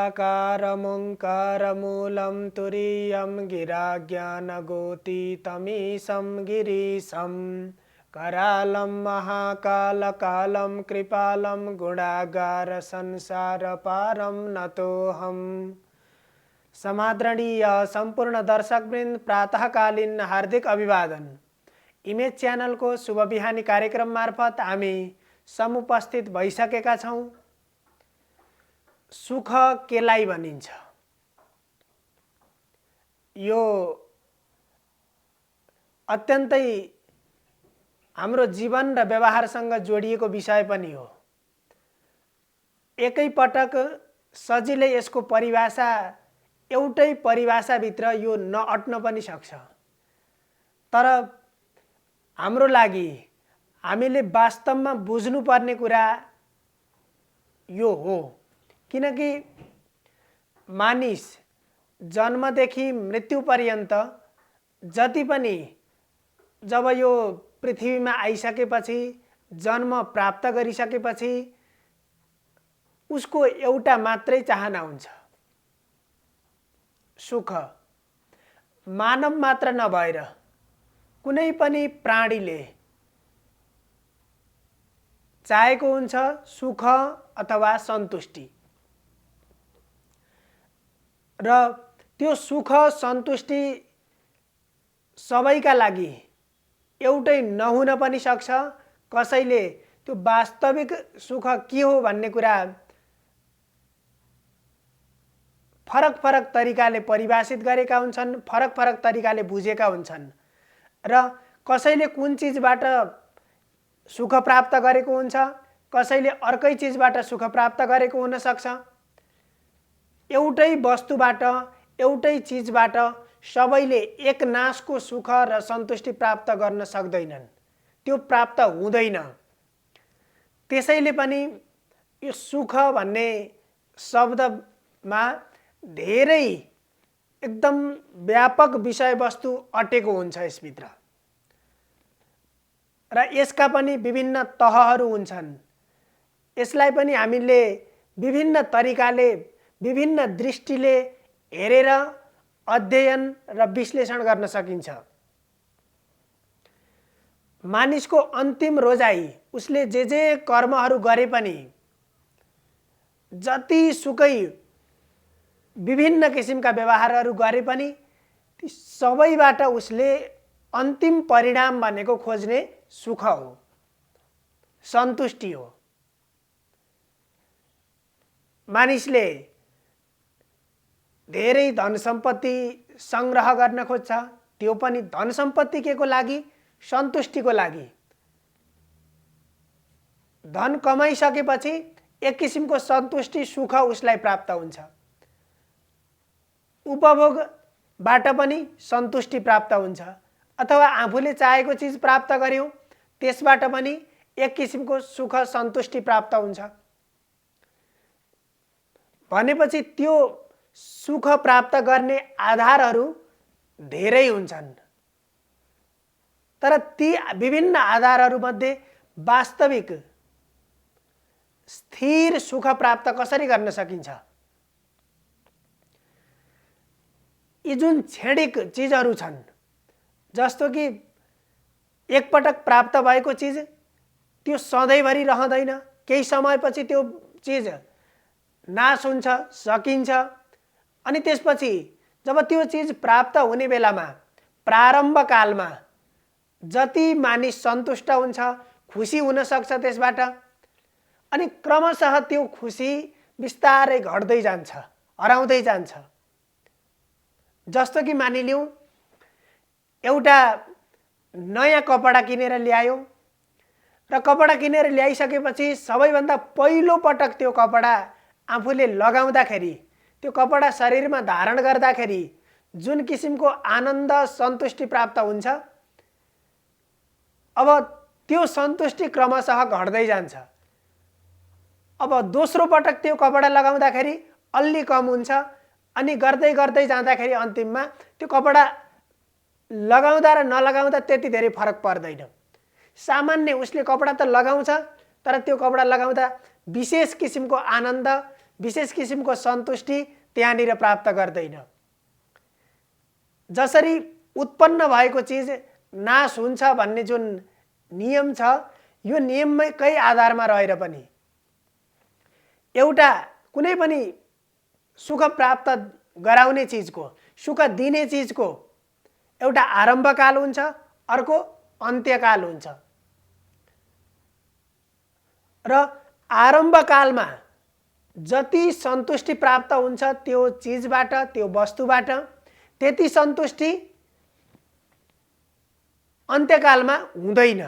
निराकारमोङ्कारमूलं तुरीयं गिराज्ञानगोतीतमीशं गिरीशं करालं महाकालकालं कृपालं गुणागारसंसारपारं नतोऽहम्। समादरणीय सम्पूर्ण दर्शकवृन्द, प्रातःकालीन हार्दिक अभिवादन। इमेज च्यानलको शुभ बिहानी कार्यक्रम मार्फत हामी समुपस्थित भइसकेका छौँ। सुख केलाई भनिन्छ? यो अत्यन्तै हाम्रो जीवन र व्यवहारसँग जोडिएको विषय पनि हो। एकै पटक सजिलै यसको परिभाषा एउटै परिभाषाभित्र यो नअट्न पनि सक्छ। तर हाम्रो लागि हामीले वास्तवमा बुझ्नुपर्ने कुरा यो हो, किनकि मानिस जन्मदेखि मृत्यु पर्यन्त जति पनि जब यो पृथ्वीमा आइसकेपछि, जन्म प्राप्त गरिसकेपछि उसको एउटा मात्रै चाहना हुन्छ, सुख। मानव मात्र नभएर कुनै पनि प्राणीले चाहेको हुन्छ सुख अथवा सन्तुष्टि। र त्यो सुख सन्तुष्टि सबैका लागि एउटै नहुन पनि सक्छ। कसैले त्यो वास्तविक सुख के हो भन्ने कुरा फरक फरक तरिकाले परिभाषित गरेका हुन्छन्, फरक फरक तरिकाले बुझेका हुन्छन्। र कसैले कुन चिजबाट सुख प्राप्त गरेको हुन्छ, कसैले अर्कै चिजबाट सुख प्राप्त गरेको हुन सक्छ। एउटै वस्तुबाट, एउटै चिजबाट सबैले एक नासको सुख र सन्तुष्टि प्राप्त गर्न सक्दैनन्, त्यो प्राप्त हुँदैन। त्यसैले पनि यो सुख भन्ने शब्दमा धेरै एकदम व्यापक विषयवस्तु अटेको हुन्छ यसभित्र। र यसका पनि विभिन्न तहहरू हुन्छन्। यसलाई पनि हामीले विभिन्न तरिकाले, विभिन्न दृष्टिले हेरेर अध्ययन र विश्लेषण गर्न सकिन्छ। मानिसको अन्तिम रोजाइ, उसले जे कर्महरू गरे पनि, जतिसुकै विभिन्न किसिमका व्यवहारहरू गरे पनि, ती सबैबाट उसले अन्तिम परिणाम भनेको खोज्ने सुख हो, सन्तुष्टि हो। मानिसले धेरै धन सम्पत्ति संग्रह गर्न खोज्छ, त्यो पनि धन सम्पत्ति केको लागि? सन्तुष्टिको लागि। धन कमाइसकेपछि एक किसिमको सन्तुष्टि, सुख उसलाई प्राप्त हुन्छ। उपभोगबाट पनि सन्तुष्टि प्राप्त हुन्छ, अथवा आफूले चाहेको चिज प्राप्त गर्यो त्यसबाट पनि एक किसिमको सुख सन्तुष्टि प्राप्त हुन्छ। भनेपछि त्यो सुख प्राप्त गर्ने आधारहरू धेरै हुन्छन्। तर ती विभिन्न आधारहरूमध्ये वास्तविक स्थिर सुख प्राप्त कसरी गर्न सकिन्छ? यी जुन क्षणिक चिजहरू छन्, जस्तो कि एकपटक प्राप्त भएको चिज त्यो सधैँभरि रहँदैन, केही समयपछि त्यो चिज नाश हुन्छ, सकिन्छ। अनि त्यसपछि जब त्यो चिज प्राप्त हुने बेलामा, प्रारम्भ कालमा जति मानिस सन्तुष्ट हुन्छ, खुसी हुन सक्छ त्यसबाट, अनि क्रमशः त्यो खुसी बिस्तारै घट्दै जान्छ, हराउँदै जान्छ। जस्तो कि मानिलिउँ एउटा नयाँ कपडा किनेर ल्यायो र कपडा किनेर ल्याइसकेपछि सबैभन्दा पहिलो पटक त्यो कपडा आफूले लगाउँदाखेरि, त्यो कपडा शरीरमा धारण गर्दाखेरि जुन किसिमको आनन्द सन्तुष्टि प्राप्त हुन्छ, अब त्यो सन्तुष्टि क्रमशः घट्दै जान्छ। अब दोस्रो पटक त्यो कपडा लगाउँदाखेरि अलि कम हुन्छ, अनि गर्दै गर्दै जाँदाखेरि अन्तिममा त्यो कपडा लगाउँदा र नलगाउँदा त्यति धेरै फरक पर्दैन। सामान्य उसले कपडा त लगाउँछ, तर त्यो कपडा लगाउँदा विशेष किसिमको आनन्द विशेष किसिमको सन्तुष्टि त्यहाँनिर प्राप्त गर्दैन। जसरी उत्पन्न भएको चिज नाश हुन्छ भन्ने जुन नियम छ, यो नियमकै आधारमा रहेर पनि एउटा कुनै पनि सुख प्राप्त गराउने चिजको, सुख दिने चिजको एउटा आरम्भकाल हुन्छ, अर्को अन्त्यकाल हुन्छ। र आरम्भकालमा जति सन्तुष्टि प्राप्त हुन्छ त्यो चिजबाट, त्यो वस्तुबाट, त्यति सन्तुष्टि अन्त्यकालमा हुँदैन।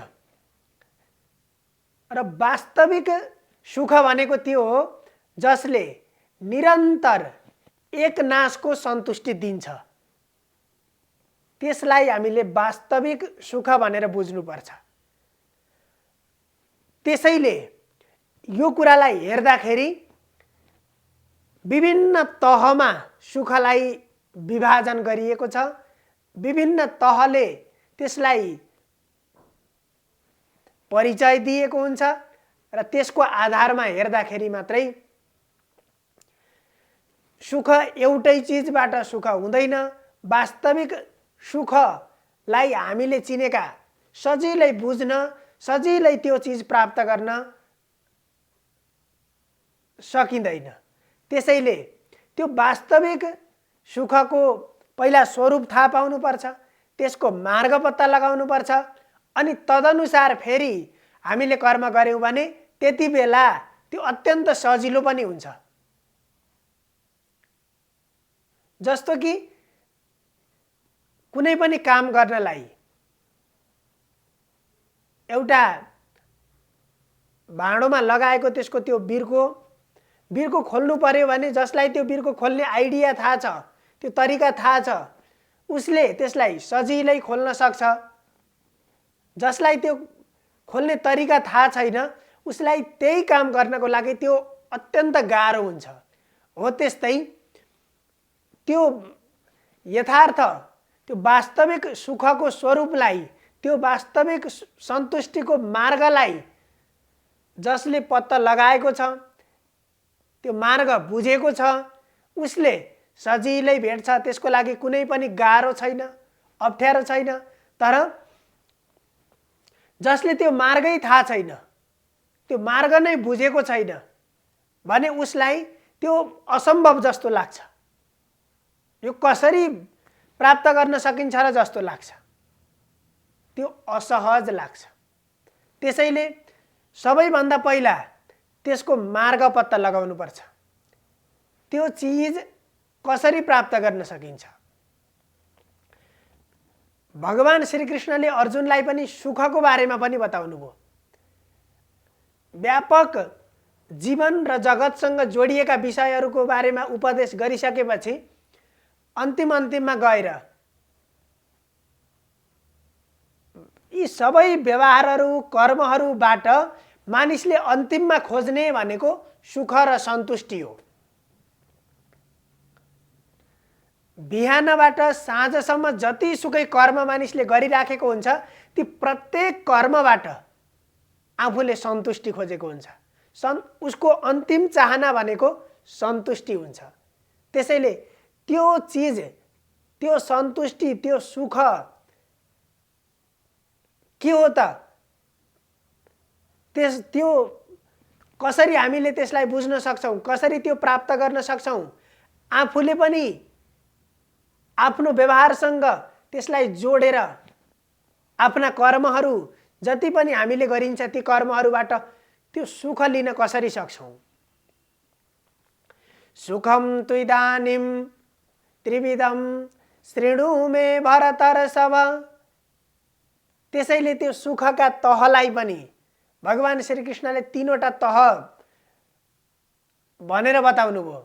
र वास्तविक सुख भनेको त्यो हो जसले निरन्तर एक नासको सन्तुष्टि दिन्छ। त्यसलाई हामीले वास्तविक सुख भनेर बुझ्नुपर्छ। त्यसैले यो कुरालाई हेर्दाखेरि विभिन्न तहमा सुखलाई विभाजन गरिएको छ। विभिन्न तहले त्यसलाई परिचय दिएको हुन्छ र त्यसको आधारमा हेर्दाखेरि मात्रै सुख एउटै चिजबाट सुख हुँदैन। वास्तविक सुखलाई हामीले चिनेका, सजिलै बुझ्न, सजिलै त्यो चिज प्राप्त गर्न सकिँदैन। त्यसैले त्यो वास्तविक सुखको पहिला स्वरूप थाहा पाउनुपर्छ, त्यसको मार्ग पत्ता लगाउनुपर्छ, अनि तदनुसार फेरि हामीले कर्म गर्यौं भने त्यति बेला त्यो अत्यन्त सजिलो पनि हुन्छ। जस्तो कि कुनै पनि काम गर्नलाई एउटा भाँडोमा लगाएको त्यसको त्यो बिर्को खोल्नु पर्यो भने जसलाई त्यो बिर्को खोल्ने आइडिया थाहा छ, त्यो तरिका थाहा छ, उसले त्यसलाई सजिलै खोल्न सक्छ। जसलाई त्यो खोल्ने तरिका थाहा छैन, उसलाई त्यही काम गर्नको लागि त्यो अत्यन्त गाह्रो हुन्छ। हो त्यस्तै त्यो यथार्थ, त्यो वास्तविक सुखको स्वरूपलाई, त्यो वास्तविक सन्तुष्टिको मार्गलाई जसले पत्ता लगाएको छ, त्यो मार्ग बुझेको छ, उसले सजिलै भेट्छ। त्यसको लागि कुनै पनि गाह्रो छैन, अप्ठ्यारो छैन। तर जसले त्यो मार्गै थाहा छैन, त्यो मार्ग नै बुझेको छैन भने उसलाई त्यो असम्भव जस्तो लाग्छ। यो कसरी प्राप्त गर्न सकिन्छ र जस्तो लाग्छ, त्यो असहज लाग्छ। त्यसैले सबैभन्दा पहिला त्यसको मार्ग पत्ता लगाउनुपर्छ। त्यो चिज कसरी प्राप्त गर्न सकिन्छ। भगवान श्रीकृष्णले अर्जुनलाई पनि सुखको बारेमा पनि बताउनु भयो। व्यापक जीवन र जगतसँग जोडिएका विषयहरूको बारेमा उपदेश गरिसकेपछि अन्तिममा गएर यी सबै व्यवहारहरू, कर्महरूबाट मानिसले अन्तिममा खोज्ने भनेको सुख र सन्तुष्टि हो। बिहानबाट साँझसम्म जतिसुकै कर्म मानिसले गरिराखेको हुन्छ, ती प्रत्येक कर्मबाट आफूले सन्तुष्टि खोजेको हुन्छ। उसको अन्तिम चाहना भनेको सन्तुष्टि हुन्छ। त्यसैले त्यो चिज, त्यो सन्तुष्टि, त्यो सुख के हो त? त्यो कसरी हामीले त्यसलाई बुझ्न सक्छौं, कसरी त्यो प्राप्त गर्न सक्छौं? आफूले पनि आफ्नो व्यवहारसँग त्यसलाई जोडेर आफ्ना कर्महरू जति पनि हामीले गरिन्छ ती कर्महरूबाट त्यो सुख लिन कसरी सक्छौं? सुखम तु इदानीं त्रिविधम शृणु मे भरतर्षभ। त्यसैले त्यो सुखका तहलाई पनि भगवान श्रीकृष्णले तीनवटा तह भनेर बताउनु भयो।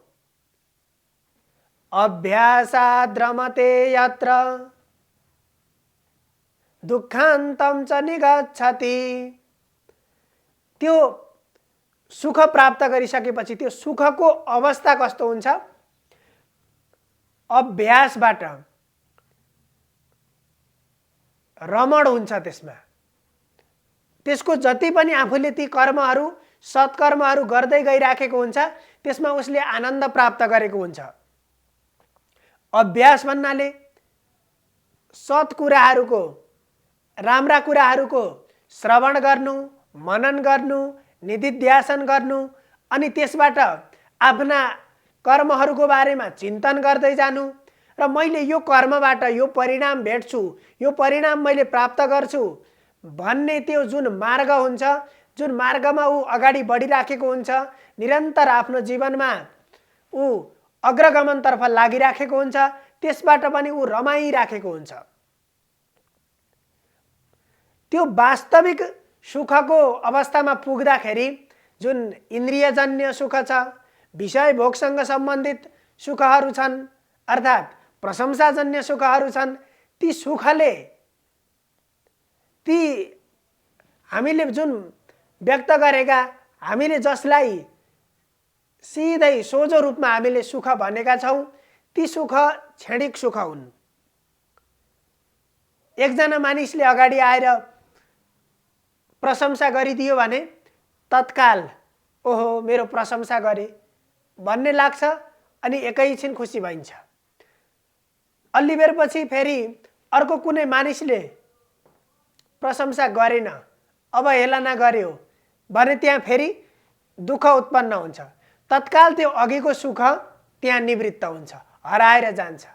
अभ्यासाद् रमते यत्र दुःखान्तं च निगच्छति। त्यो सुख प्राप्त गरिसकेपछि त्यो सुखको अवस्था कस्तो हुन्छ? अभ्यासबाट रमण हुन्छ। त्यसमा त्यसको जति पनि आफूले ती कर्महरू सत्कर्महरू गर्दै गइराखेको हुन्छ, त्यसमा उसले आनन्द प्राप्त गरेको हुन्छ। अभ्यास भन्नाले सत् कुराहरूको, राम्रा कुराहरूको श्रवण गर्नु, मनन गर्नु, निधिध्यासन गर्नु, अनि त्यसबाट आफ्ना कर्महरूको बारेमा चिन्तन गर्दै जानु र मैले यो कर्मबाट यो परिणाम भेट्छु, यो परिणाम मैले प्राप्त गर्छु भन्ने त्यो जुन मार्ग हुन्छ, जुन मार्गमा ऊ अगाडि बढिराखेको हुन्छ, निरन्तर आफ्नो जीवनमा ऊ अग्रगमनतर्फ लागिराखेको हुन्छ, त्यसबाट पनि ऊ रमाइराखेको हुन्छ। त्यो वास्तविक सुखको अवस्थामा पुग्दाखेरि जुन इन्द्रियजन्य सुख छ, विषय भोगसँग सम्बन्धित सुखहरू छन्, अर्थात् प्रशंसाजन्य सुखहरू छन्, ती सुखले, ती हामीले जुन व्यक्त गरेका, हामीले जसलाई सिधै सोझो रूपमा हामीले सुख भनेका छौँ, ती सुख क्षणिक सुख हुन्। एकजना मानिसले अगाडि आएर प्रशंसा गरिदियो भने तत्काल ओहो मेरो प्रशंसा गरे भन्ने लाग्छ अनि एकैछिन खुसी भइन्छ। अलि बेरपछि फेरि अर्को कुनै मानिसले प्रशंसा गरेन, अवहेलना गर्यो भने त्यहाँ फेरि दुःख उत्पन्न हुन्छ। तत्काल त्यो अघिको सुख त्यहाँ निवृत्त हुन्छ, हराएर जान्छ।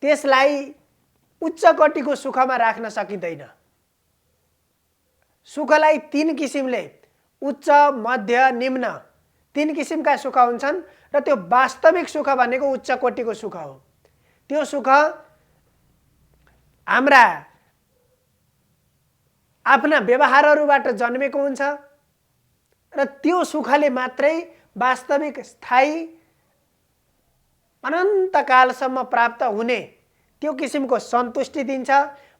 त्यसलाई उच्च कोटिको सुखमा राख्न सकिँदैन। सुखलाई तीन किसिमले, उच्च, मध्य, निम्न, तीन किसिमका सुख हुन्छन् र त्यो वास्तविक सुख भनेको उच्च कोटिको सुख हो। त्यो सुख हाम्रा आफ्ना व्यवहारहरूबाट जन्मेको हुन्छ र त्यो सुखले मात्रै वास्तविक स्थायी अनन्तकालसम्म प्राप्त हुने त्यो किसिमको सन्तुष्टि दिन्छ।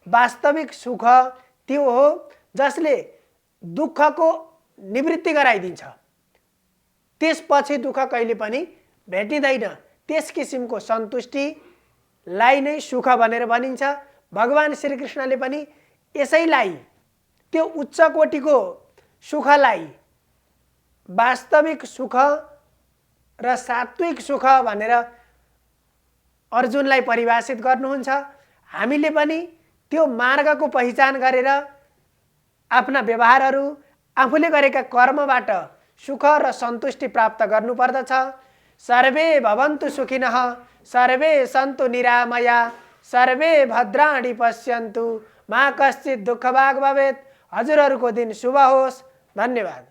वास्तविक सुख त्यो हो जसले दुःखको निवृत्ति गराइदिन्छ। त्यसपछि दुःख कहिले पनि भेटिँदैन। त्यस किसिमको सन्तुष्टिलाई नै सुख भनेर भनिन्छ। भगवान श्रीकृष्णले पनि यसैलाई, त्यो उच्च कोटिको सुखलाई वास्तविक सुख र सात्विक सुख भनेर अर्जुनलाई परिभाषित गर्नुहुन्छ। हामीले पनि त्यो मार्गको पहिचान गरेर आफ्ना व्यवहारहरू, आफूले गरेका कर्मबाट सुख र सन्तुष्टि प्राप्त गर्नुपर्दछ। सर्वे भवन्तु सुखिनः, सर्वे सन्तु निरामया, सर्वे भद्राणि पश्यन्तु, मा कश्चित् दुःखभाग् भवेत्। हजुरहरूको दिन शुभ होस्। धन्यवाद।